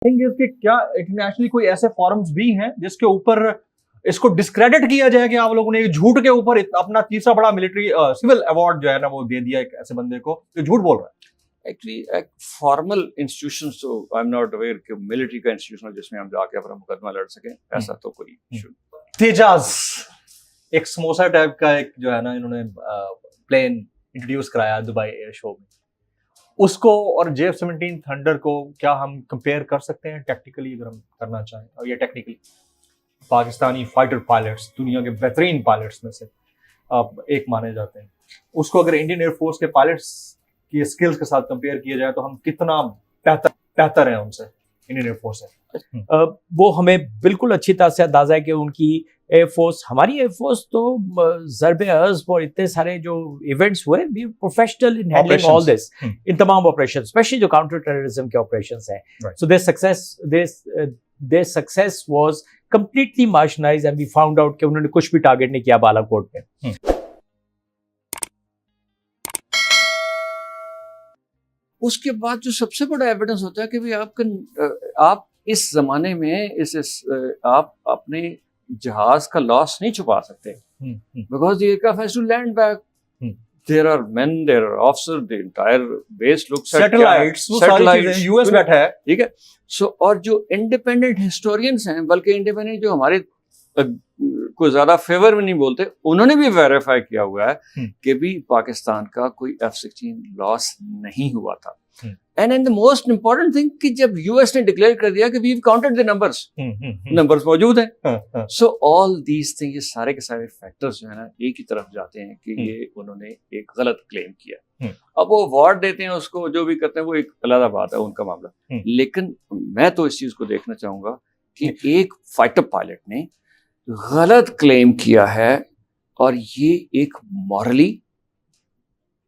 Thing is कि क्या internationally कोई ऐसे फॉरम्स भी हैं जिसके ऊपर इसको डिस्क्रेडिट किया जाए कि आप लोगों ने झूठ के ऊपर अपना तीसरा बड़ा मिलिट्री सिविल अवार्ड जो है ना वो दे दिया एक ऐसे बंदे को जो झूठ बोल रहा है। एक्चुअली फॉर्मल इंस्टीट्यूशन, तो आई एम नॉट अवेयर कि मिलिट्री का इंस्टीट्यूशन जिसमें हम जाके अपना मुकदमा लड़ सकें, ऐसा तो कोई इशू। तेजाज एक समोसा टाइप का एक जो है ना इन्होंने प्लेन इंट्रोड्यूस कराया दुबई एयर शो में, उसको और JF-17 थंडर को क्या हम कंपेयर कर सकते हैं टेक्निकली अगर हम करना चाहें? और ये टेक्निकली पाकिस्तानी फाइटर पायलट्स दुनिया के बेहतरीन पायलट्स में से एक माने जाते हैं, उसको अगर इंडियन एयरफोर्स के पायलट्स की स्किल्स के साथ कंपेयर किया जाए तो हम कितना बेहतर हैं उनसे इंडियन एयरफोर्स है। वो हमें बिल्कुल अच्छी तरह से अंदाजा है कि उनकी एयरफोर्स, हमारी एयरफोर्स तो ज़रबे अर्ज़ और इतने सारे जो इवेंट्स हुए, we professional in handling all this, in तमाम ऑपरेशन, स्पेशली जो काउंटर टेररिज्म के ऑपरेशंस हैं। So their success was completely marginalised and we found out कि उन्होंने कुछ भी टारगेट नहीं किया बालाकोट में। उसके बाद जो सबसे बड़ा एविडेंस होता है कि भाई आप इस जमाने में आप अपने जहाज का लॉस नहीं छुपा सकते, because the aircraft has to land back, there are men, there are officer, the entire base looks at satellites, वो सारी चीजें यूएस बैठा है, ठीक है। सो और जो इंडिपेंडेंट हिस्टोरियंस हैं, बल्कि इंडिपेंडेंट जो हमारे कोई ज्यादा फेवर में नहीं बोलते, उन्होंने भी वेरीफाई किया हुआ है कि भी पाकिस्तान का कोई F-16 लॉस नहीं हुआ था। And the most important thing कि जब यूएस ने डिक्लेयर कर दिया कि we have counted the numbers मौजूद हैं। सो ऑल दीज थिंग, ये सारे के सारे फैक्टर्स जो है ना एक ही तरफ जाते हैं कि ये उन्होंने एक गलत क्लेम किया। अब वो अवार्ड देते हैं उसको, जो भी करते हैं वो एक अलग बात है, उनका मामला। लेकिन मैं तो इस चीज को देखना चाहूंगा कि एक फाइटर पायलट ने गलत क्लेम किया है और ये एक मॉरली,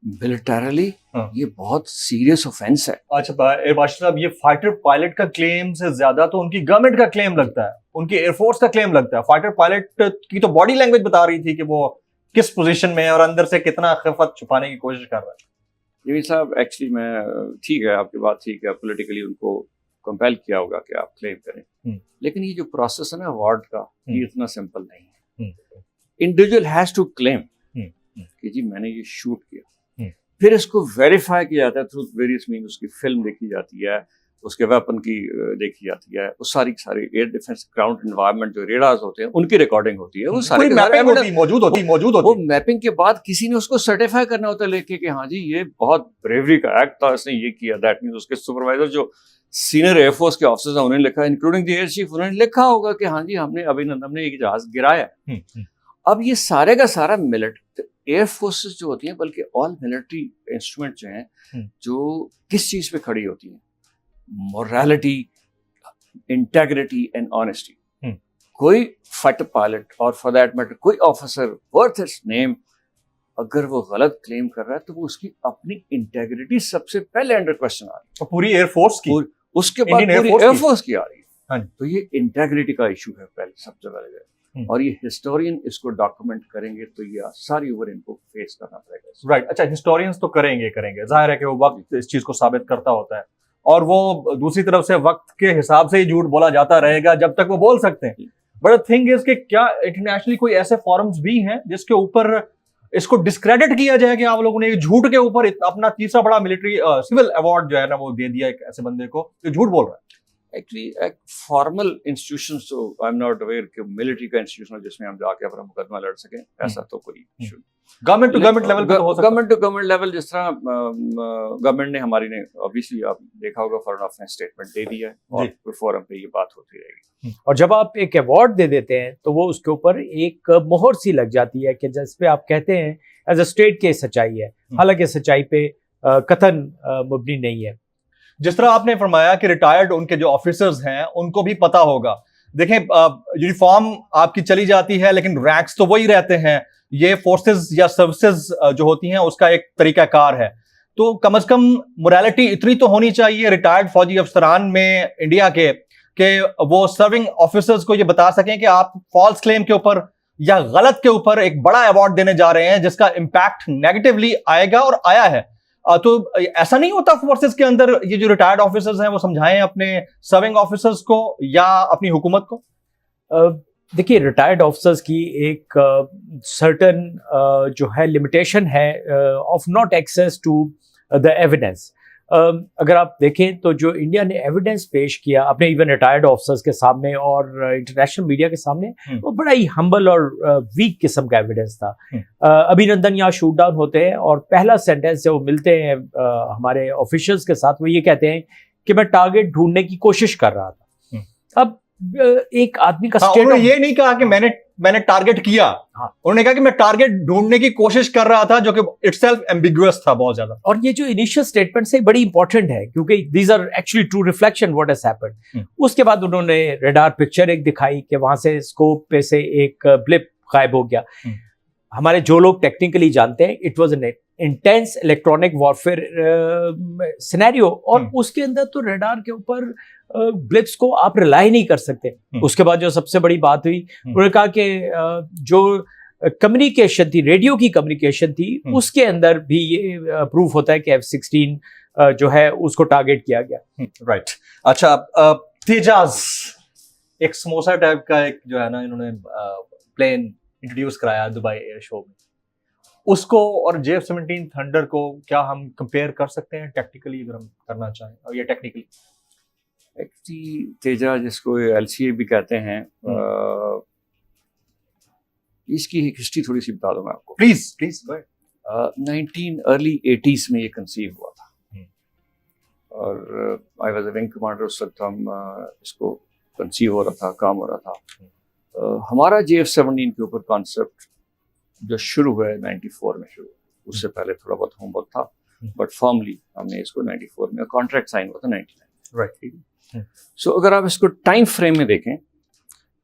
मिलिटरली ये बहुत सीरियस ऑफेंस है। अच्छा बादशाह साहब, ये फाइटर पायलट का क्लेम से ज्यादा तो उनकी गवर्नमेंट का क्लेम लगता है, उनकी एयरफोर्स का क्लेम लगता है। फाइटर पायलट की तो बॉडी लैंग्वेज बता रही थी कि वो किस पोजीशन में है और अंदर से कितना खिफत छुपाने की कोशिश कर रहा है। ये साहब एक्चुअली मैं ठीक है, आपकी बात ठीक है, पॉलिटिकली उनको कंपेल किया होगा कि आप क्लेम करें, लेकिन ये जो प्रोसेस है ना अवार्ड का, ये इतना सिंपल नहीं है। इंडिविजुअल हैज टू क्लेम कि जी मैंने ये शूट किया, फिर इसको वेरीफाई किया जाता है थ्रू वेरियस मीन, उसकी फिल्म देखी जाती है, उसके वेपन की देखी जाती है, वो सारी एयर डिफेंस ग्राउंड एनवायरनमेंट जो रेडार्स होते हैं उनकी रिकॉर्डिंग होती है, वो सारी मौजूद होती वो मैपिंग के बाद किसी ने उसको सर्टिफाई करना होता है लेके कि हाँ जी ये बहुत ब्रेवरी का एक्ट था, इसने ये किया। दैट मीन उसके सुपरवाइजर जो सीनियर एयरफोर्स के ऑफिसर्स हैं उन्होंने लिखा, इंक्लूडिंग द एयर चीफ, उन्होंने लिखा होगा कि हाँ जी हमने अभिनंदन ने एक जहाज गिराया। अब ये सारे का सारा मिलिट्री एयर फोर्सेस जो होती हैं, बल्कि ऑल मिलिट्री इंस्ट्रूमेंट जो हैं, जो किस चीज पे खड़ी होती हैं, मोरालिटी, इंटेग्रिटी एंड ऑनेस्टी। कोई फाइटर पायलट और फॉर दैट मैटर कोई ऑफिसर वर्थ इट्स नेम अगर वो गलत क्लेम कर रहा है तो वो उसकी अपनी इंटेग्रिटी सबसे पहले अंडर क्वेश्चन आ रही है, पूरी एयरफोर्स की, उसके बाद पूरी एयरफोर्स की आ रही है। तो ये इंटेग्रिटी का इशू है पहले सबसे पहले, और ये हिस्टोरियन इसको डॉक्यूमेंट करेंगे तो ये सारी ओवर इनको फेस करना पड़ेगा। राइट। अच्छा, हिस्टोरियंस तो करेंगे, जाहिर है कि वो वक्त इस चीज को साबित करता होता है, और वो दूसरी तरफ से वक्त के हिसाब से ही झूठ बोला जाता रहेगा जब तक वो बोल सकते हैं। बट थिंग इज कि क्या इंटरनेशनली कोई ऐसे फॉरम्स भी हैं जिसके ऊपर इसको डिस्क्रेडिट किया जाए कि आप लोगों ने झूठ के ऊपर अपना तीसरा बड़ा मिलिट्री सिविल अवार्ड जो है ना वो दे दिया एक ऐसे बंदे को जो झूठ बोल रहा है? एक्चुअली फॉर्मल इंस्टीट्यूशन, तो आई एम नॉट अवेयर कि मिलिट्री का इंस्टीट्यूशन जिसमें हम जाके अपना मुकदमा लड़ सकें, ऐसा तो कोई issue. Government to government level पे हो सकता है। गवर्नमेंट टू गवर्नमेंट लेवल, जिस तरह गवर्नमेंट ने हमारी ने ऑब्वियसली आप देखा होगा फॉरेन अफेयर्स स्टेटमेंट दे दिया है और फोरम पे ये बात होती रहेगी। और जब आप एक अवार्ड दे देते हैं तो वो उसके ऊपर एक मोहर सी लग जाती है कि जिस पे आप कहते हैं एज अ स्टेट की सच्चाई है, हालांकि सच्चाई पे कथन मबनी नहीं है। जिस तरह आपने फरमाया कि रिटायर्ड उनके जो ऑफिसर्स हैं उनको भी पता होगा। देखें, यूनिफॉर्म आपकी चली जाती है लेकिन रैंक्स तो वही रहते हैं। ये फोर्सेस या सर्विसेज जो होती हैं उसका एक तरीकाकार है, तो कम से कम मोरालिटी इतनी तो होनी चाहिए रिटायर्ड फौजी अफसरान में इंडिया के कि वो सर्विंग ऑफिसर्स को ये बता सकें कि आप फॉल्स क्लेम के ऊपर या गलत के ऊपर एक बड़ा अवार्ड देने जा रहे हैं जिसका इंपैक्ट नेगेटिवली आएगा और आया है। तो ऐसा नहीं होता फोर्सेस के अंदर ये जो रिटायर्ड ऑफिसर्स हैं वो समझाएं अपने सर्विंग ऑफिसर्स को या अपनी हुकूमत को? देखिए, रिटायर्ड ऑफिसर्स की एक सर्टन जो है लिमिटेशन है of not access to the evidence. अगर आप देखें तो जो इंडिया ने एविडेंस पेश किया अपने इवन रिटायर्ड ऑफिसर्स के सामने और इंटरनेशनल मीडिया के सामने, वो बड़ा ही हम्बल और वीक किस्म का एविडेंस था। अभिनंदन यहाँ शूट डाउन होते हैं और पहला सेंटेंस जब वो मिलते हैं हमारे ऑफिशियल्स के साथ, वो ये कहते हैं कि मैं टारगेट ढूंढने की कोशिश कर रहा था। अब एक आदमी का स्टेट, उन्होंने ये नहीं कहा कि मैंने टारगेट किया, उन्होंने कहा कि मैं टारगेट ढूंढने की कोशिश कर रहा था, जो कि इटसेल्फ एम्बिगुअस था बहुत ज्यादा। और ये जो इनिशियल स्टेटमेंट है बड़ी इंपॉर्टेंट है क्योंकि these are actually true reflection what has happened. उसके बाद उन्होंने रडार पिक्चर एक दिखाई कि वहां से स्कोप पे से एक ब्लिप गायब हो गया। हमारे जो लोग टेक्निकली जानते हैं, it was an intense electronic warfare scenario, और उसके अंदर तो रडार के ऊपर ब्लिप्स को आप रिलाई नहीं कर सकते। उसके बाद जो सबसे बड़ी बात हुई, उन्होंने कहा कि जो कम्युनिकेशन थी, रेडियो की कम्युनिकेशन थी, उसके अंदर भी ये प्रूफ होता है कि F-16 जो है उसको टारगेट किया गया। राइट। अच्छा, तेजाज एक समोसा टाइप का एक जो है ना इन्होंने प्लेन इंट्रोड्यूस कराया दुबई एयर शो में, उसको और JF-17 थंडर को क्या हम कंपेयर कर सकते हैं टेक्निकली, अगर हम करना चाहें? और ये टेक्निकली तेजा, जिसको LCA भी कहते हैं, इसकी एक हिस्ट्री थोड़ी सी बता दूं मैं आपको। Please please. 1980s में ये कंसीव हुआ था और I was a wing commander. उस वक्त हम इसको कंसीव हो रहा था, काम हो रहा था। हमारा JF-17 के ऊपर कॉन्सेप्ट जो शुरू हुआ है 94 में शुरू, उससे पहले थोड़ा बहुत होमवर्क था, बट फॉर्मली हमने इसको 94 में, कॉन्ट्रैक्ट साइन हुआ था 99। राइट, ठीक है। सो अगर आप इसको टाइम फ्रेम में देखें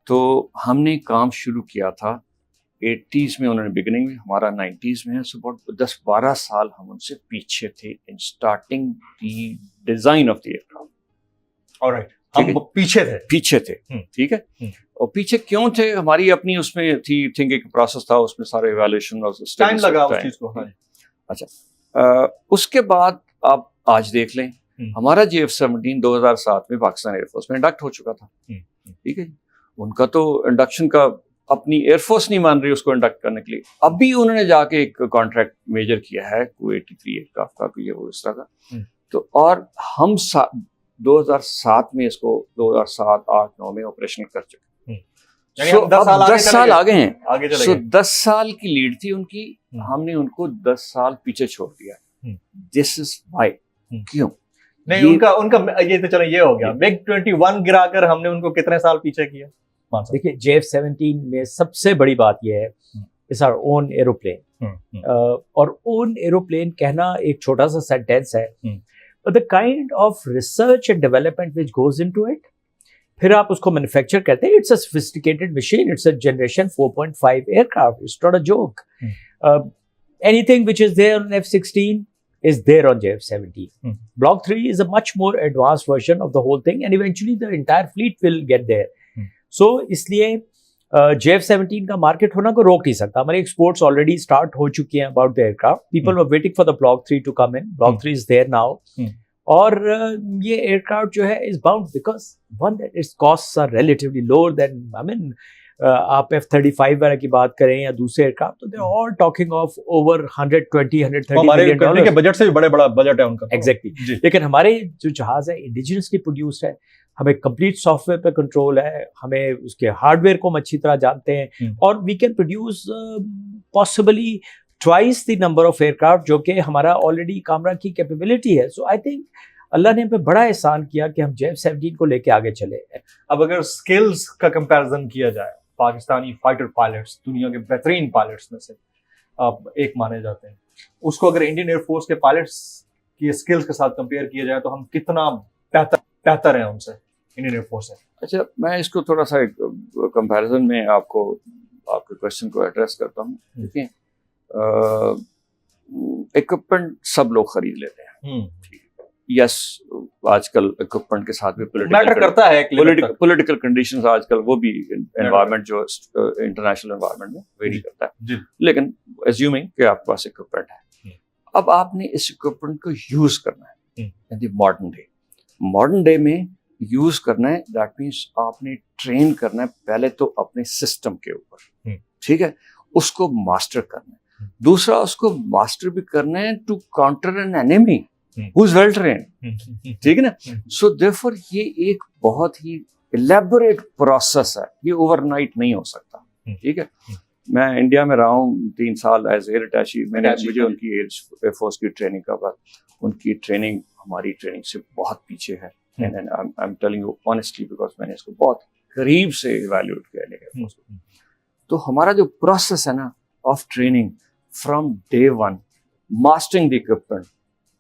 तो हमने काम शुरू किया था 80s में, उन्होंने बिगिनिंग में, हमारा 90s में है। सो बहुत 10-12 साल हम उनसे पीछे थे in starting the design of the aircraft. Alright, हम पीछे थे। ठीक है। और पीछे क्यों थे? हमारी अपनी उसमें थी थिंकिंग प्रोसेस था, उसमें सारे इवैल्यूएशन और टाइम लगा उस चीज को। अच्छा, उसके बाद आप आज देख लें, हमारा JF-17 2007 में पाकिस्तान एयरफोर्स में इंडक्ट हो चुका था। ठीक है। उनका तो इंडक्शन का अपनी एयरफोर्स नहीं मान रही उसको इंडक्ट करने के लिए। अभी उन्होंने जाके एक कॉन्ट्रैक्ट मेजर किया है 283 एयरक्राफ्ट का, ये वो इस तरह का। तो और हम 2007 में इसको 2007, 8, 9 में ऑपरेशनल कर चुके। So, 10 साल आगे हैं। So, 10 साल की लीड थी उनकी, हमने उनको 10 साल पीछे छोड़ दिया। This is why. क्यों? नहीं, उनका ये तो चलो ये हो गया, MiG-21 गिराकर हमने उनको कितने साल पीछे किया। देखिए, JF-17 में सबसे बड़ी बात यह है, इट्स आवर ओन एरोप्लेन। और ओन एरोप्लेन कहना एक छोटा सा सेंटेंस है, but the kind of research and development which goes into it, फिर आप उसको मैन्युफैक्चर करते हैं, it's a sophisticated machine, it's a generation 4.5 aircraft, it's not a joke. Anything which is there on F-16 is there on JF-17. Block 3 is a much more advanced version of the whole thing, and eventually the entire fleet will get there. So इसलिए JF-17 का market होना को रोक नहीं सकता। हमारे exports already start हो चुके हैं about the aircraft. People were waiting for the Block 3 to come in. Block 3 is there now. और ये एयरक्राफ्ट जो है is bound because one that its costs are relatively lower than, I mean आप F-35 वगैरह की बात करें या दूसरे एयरक्राफ्ट, तो they are all talking of over 120-130 million dollar के बजट से भी बड़ा बजट है उनका। एग्जैक्टली। लेकिन हमारे जो जहाज है इंडिजिनसली प्रोड्यूस्ड है, हमें कंप्लीट सॉफ्टवेयर पे कंट्रोल है, हमें उसके हार्डवेयर को हम अच्छी तरह जानते हैं, और we can produce possibly twice the number of aircraft जो कि हमारा ऑलरेडी कामरा की कैपेबिलिटी है। सो आई थिंक अल्लाह ने पे बड़ा एहसान किया कि हम JF-17 को लेके आगे चले। अब अगर स्किल्स का कंपैरिजन किया जाए, पाकिस्तानी फाइटर पायलट्स दुनिया के बेहतरीन पायलट्स में से एक माने जाते हैं, उसको अगर इंडियन एयरफोर्स के पायलट्स की स्किल्स के साथ कंपेयर किया जाए तो हम कितना बेहतर हैं उनसे, इंडियन एयरफोर्स है? अच्छा, मैं इसको थोड़ा सा कंपैरिजन में आपके क्वेश्चन को एड्रेस करता हूँ। देखिए, इक्विपमेंट सब लोग खरीद लेते हैं। यस, आजकल इक्विपमेंट के साथ भी पॉलिटिकल कंडीशंस आजकल वो भी एनवायरनमेंट जो इंटरनेशनल एनवायरनमेंट में वेरी करता है। लेकिन एज्यूमिंग कि आपके पास इक्विपमेंट है, अब आपने इस इक्विपमेंट को यूज करना है इन द मॉडर्न डे में यूज करना है। दैट मीन्स आपने ट्रेन करना है पहले तो अपने सिस्टम के ऊपर, ठीक है, उसको मास्टर करना है। दूसरा उसको मास्टर भी करना है to counter an enemy who is well trained, ठीक है ना। सो देयरफॉर ये एक बहुत ही इलेबोरेट प्रोसेस है, ये ओवरनाइट नहीं हो सकता, ठीक है। मैं इंडिया में रहा हूँ 3 साल एज एयर अटैची, मुझे उनकी एयरफोर्स की ट्रेनिंग का बाद उनकी ट्रेनिंग हमारी ट्रेनिंग से बहुत पीछे है। And I am telling you honestly because मैंने इसको बहुत करीब से इवैल्यूएट किया एयरफोर्स को। तो हमारा जो प्रोसेस है ना of training from day one, mastering the equipment,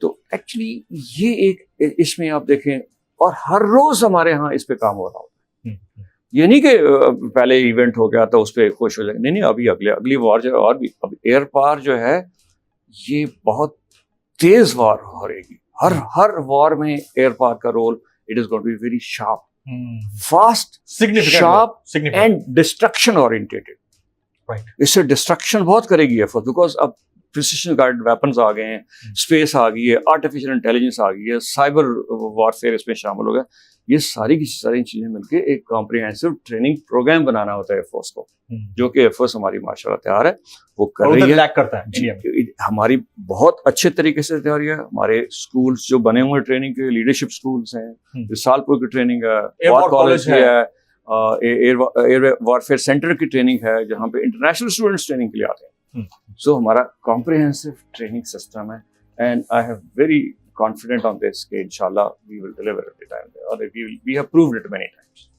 तो एक्चुअली ये एक इसमें आप देखें, और हर रोज हमारे यहाँ इस पे काम हो रहा होता है। ये नहीं कि पहले इवेंट हो गया तो उस पर खुश हो जाए, नहीं, अभी अगली वार जो है, और भी अब एयर पावर जो है ये बहुत तेज वार हो रहेगी। हर वार में एयर पावर का role, it is going to be very sharp, fast, sharp and destruction oriented. इससे डिस्ट्रक्शन बहुत करेगी एयरफोर्स, बिकॉज अब प्रिसिशन गाइडेड वेपन्स आ गए हैं, स्पेस आ गई है, आर्टिफिशियल इंटेलिजेंस आ गई है, साइबर वॉरफेयर इसमें शामिल हो गया। ये सारी की सारी चीजें मिलकर एक कॉम्प्रिहेंसिव ट्रेनिंग प्रोग्राम बनाना होता है एयरफोर्स को, जो कि एयरफोर्स हमारी माशाल्लाह तैयार है, वो कर रही है, लैक करता है। हमारी बहुत अच्छे तरीके से तैयारी है। हमारे स्कूल्स जो बने हुए ट्रेनिंग के, लीडरशिप स्कूल्स हैं, सालपुर की ट्रेनिंग है, वॉर कॉलेज है, एयर वॉरफेयर सेंटर की ट्रेनिंग है, जहाँ पे इंटरनेशनल स्टूडेंट्स ट्रेनिंग के लिए आते हैं। सो हमारा कॉम्प्रिहेंसिव ट्रेनिंग सिस्टम है, and I have very confident on this कि इंशाल्लाह we will deliver at the time, or we have proved it many times.